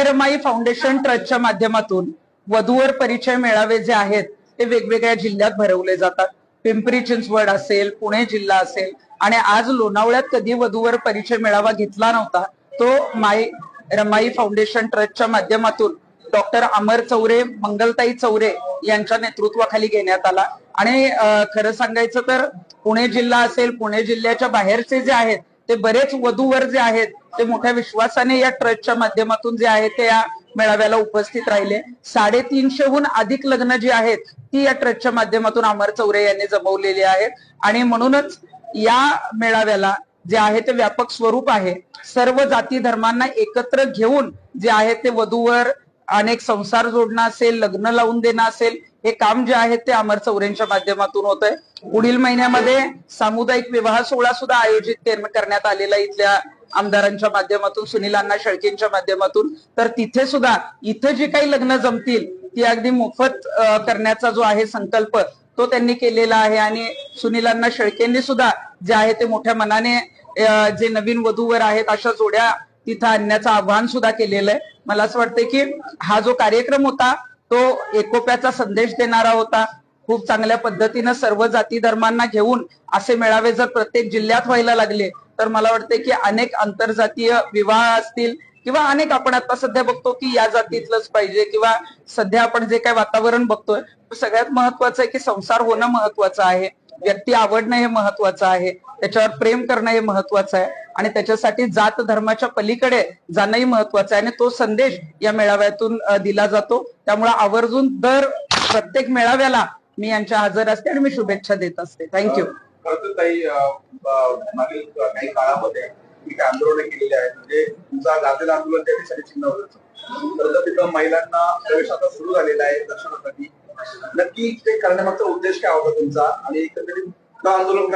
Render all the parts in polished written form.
Ramai foundation ट्रस्टच्या माध्यमातून वधूवर परिचय मेळावे जे आहेत ते वेगवेगळ्या जिल्ह्यात भरवले जातात। पिंपरी चिंचवड असेल, पुणे जिल्हा असेल, आणि आज लोणावळ्यात कधी वधूवर परिचय मेळावा घेतला नव्हता तो रमाई फाउंडेशन ट्रस्टच्या माध्यमातून डॉक्टर अमर चौरे, मंगलताई चौरे यांच्या नेतृत्वाखाली घेण्यात आला। आणि खरं सांगायचं तर पुणे जिल्हा असेल, पुणे जिल्ह्याच्या बाहेरचे जे आहेत ते बरेच वधूवर जे आहेत ते मोठ्या विश्वासाने या ट्रस्टच्या माध्यमातून जे आहे ते या मेळाव्याला उपस्थित राहिले। 350हून अधिक लग्न जी आहेत ती या ट्रस्टच्या माध्यमातून अमर चौरे यांनी जमवलेली आहेत। आणि म्हणूनच या मेळाव्याला जे आहे ते व्यापक स्वरूप आहे। सर्व जाती धर्मांना एकत्र घेऊन जे आहे ते वधूवर अनेक संसार जोडणं असेल, लग्न लावून देणं असेल, हे काम जे आहे ते अमर चौरेंच्या माध्यमातून होत आहे। पुढील महिन्यामध्ये सामुदायिक विवाह सोहळा सुद्धा आयोजित करण्यात आलेला इथल्या आमदारांच्या माध्यमातून, सुनील अण्णा शेळकेंच्या माध्यमातून। तर तिथे सुद्धा इथं जी काही लग्न जमतील ती अगदी मोफत करण्याचा जो आहे संकल्प तो त्यांनी केलेला आहे। आणि सुनील अण्णा शेळकेंनी सुद्धा जे आहे ते मोठ्या मनाने जे नवीन वधूवर आहेत अशा जोड्या तिथं आणण्याचं आवाहन सुद्धा केलेलं आहे। मला असं वाटतंय की हा जो कार्यक्रम होता तो एकोप्याचा संदेश देणारा होता। खूप चांगल्या पद्धतीनं सर्व जाती धर्मांना घेऊन असे मेळावे जर प्रत्येक जिल्ह्यात व्हायला लागले तर मला वाटतंय की अनेक आंतरजातीय विवाह असतील किंवा अनेक आपण आता सध्या बघतो की या जातीतलंच पाहिजे, किंवा सध्या आपण जे काही वातावरण बघतोय सगळ्यात महत्वाचं आहे की संसार होणं महत्वाचं आहे, व्यक्ती आवडणं हे महत्वाचं आहे, त्याच्यावर प्रेम करणं हे महत्वाचं आहे, आणि त्याच्यासाठी जात धर्माच्या पलीकडे जाणंही महत्वाचं आहे। आणि तो संदेश या मेळाव्यातून दिला जातो। त्यामुळे आवर्जून दर प्रत्येक मेळाव्याला मी यांच्या हजर असते आणि मी शुभेच्छा देत असते। थँक्यू। मागील काही काळामध्ये आंदोलन केलेले आहेत, म्हणजे तुमचा गाजलेलं आंदोलन त्या दिवसाने चिन्ह होतं। तर तिथं महिलांना प्रवेश आता सुरू झालेला आहे दर्शनासाठी। नक्की ते करण्यामागचा उद्देश काय होता तुमचा, आणि एकंदरीत आंदोलन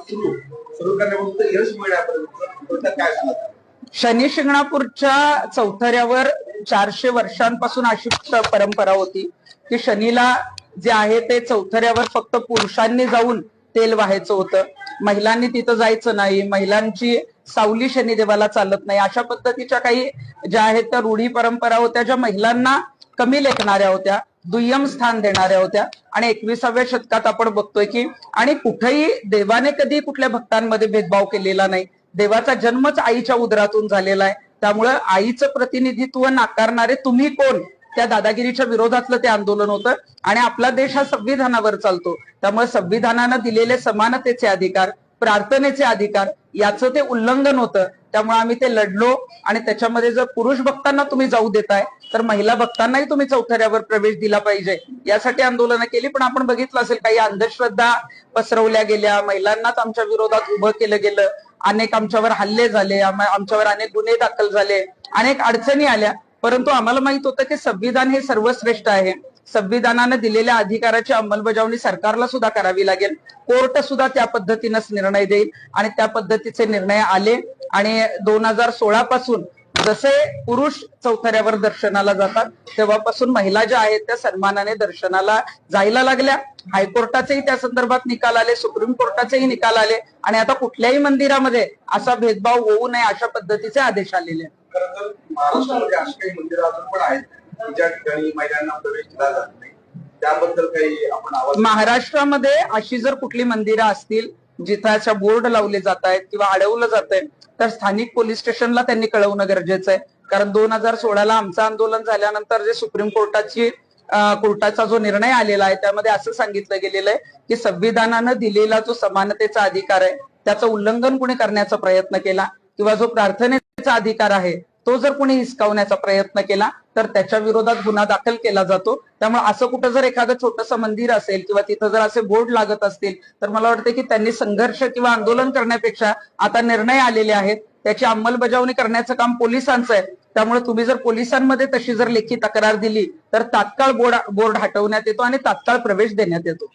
सुरू करण्यापासून यश मिळण्यापर्यंत काय सांगता? शनी शिंगणापूरच्या चौथऱ्यावर 400 वर्षांपासून अशी परंपरा होती की शनीला जे आहे ते चौथऱ्यावर फक्त पुरुषांनी जाऊन तेल व्हायचं होतं, महिलांनी तिथं जायचं नाही, महिलांची सावली शनिदेवाला चालत नाही, अशा पद्धतीच्या काही ज्या आहेत त्या रूढी परंपरा होत्या, ज्या महिलांना कमी लेखणाऱ्या होत्या, दुय्यम स्थान देणाऱ्या होत्या। आणि 21व्या शतकात आपण बघतोय की आणि कुठेही देवाने कधी कुठल्या भक्तांमध्ये भेदभाव केलेला नाही। देवाचा जन्मच आईच्या उदरातून झालेला आहे। त्यामुळं आईचं प्रतिनिधित्व नाकारणारे तुम्ही कोण, त्या दादागिरीच्या विरोधातलं ते आंदोलन होतं। आणि आपला देश हा संविधानावर चालतो, त्यामुळे संविधानानं दिलेले समानतेचे अधिकार, प्रार्थनेचे अधिकार याचं ते उल्लंघन होतं। त्यामुळे आम्ही ते लढलो। आणि त्याच्यामध्ये जर पुरुष भक्तांना तुम्ही जाऊ देताय तर महिला भक्तांनाही तुम्ही चौथऱ्यावर प्रवेश दिला पाहिजे यासाठी आंदोलनं केली। पण आपण बघितलं असेल काही अंधश्रद्धा पसरवल्या गेल्या, महिलांनाच आमच्या विरोधात उभं केलं गेलं, अनेक आमच्यावर हल्ले झाले, आमच्यावर अनेक गुन्हे दाखल झाले, अनेक अडचणी आल्या। परंतु आम्हाला माहित होतं की संविधान हे सर्वश्रेष्ठ आहे। संविधानानं दिलेल्या अधिकाराची अंमलबजावणी सरकारला सुद्धा करावी लागेल, कोर्ट सुद्धा त्या पद्धतीनंच निर्णय देईल। आणि त्या पद्धतीचे निर्णय आले। आणि 2016 पासून जसे पुरुष चौथऱ्यावर दर्शनाला जातात तेव्हापासून महिला ज्या आहेत त्या सन्मानाने दर्शनाला जायला लागल्या। हायकोर्टाचेही त्या संदर्भात निकाल आले, सुप्रीम कोर्टाचेही निकाल आले, आणि आता कुठल्याही मंदिरामध्ये असा भेदभाव होऊ नये अशा पद्धतीचे आदेश आलेले आहेत। खरं तर महाराष्ट्रामध्ये अशी काही मंदिरं अजून पण आहेत ज्या ठिकाणी महिलांना प्रवेश दिला जात नाही, त्याबद्दल काही आपण आवाज? महाराष्ट्रामध्ये अशी जर कुठली मंदिरं असतील जिथं अशा बोर्ड लावले जात आहेत किंवा अडवलं जात आहे तर स्थानिक पोलीस स्टेशनला त्यांनी कळवणं गरजेचं आहे। कारण 2016ला आमचं आंदोलन झाल्यानंतर जे सुप्रीम कोर्टाचा जो निर्णय आलेला आहे त्यामध्ये असं सांगितलं गेलेलं आहे की संविधानानं दिलेला जो समानतेचा अधिकार आहे त्याचं उल्लंघन कुणी करण्याचा प्रयत्न केला किंवा जो प्रार्थनेचा अधिकार आहे तो जर कोणी हिसकावण्याचा प्रयत्न केला तर त्याच्या विरोधात गुन्हा दाखल केला जातो। त्यामुळे असं कुठं जर एखादं छोटंसं मंदिर असेल किंवा तिथं जर असे बोर्ड लागत असतील तर मला वाटतं की त्यांनी संघर्ष किंवा आंदोलन करण्यापेक्षा आता निर्णय आलेले आहेत त्याची अंमलबजावणी करण्याचं काम पोलिसांचं आहे। त्यामुळे तुम्ही जर पोलिसांमध्ये तशी जर लेखी तक्रार दिली तर तात्काळ बोर्ड हटवण्यात येतो आणि तात्काळ प्रवेश देण्यात येतो।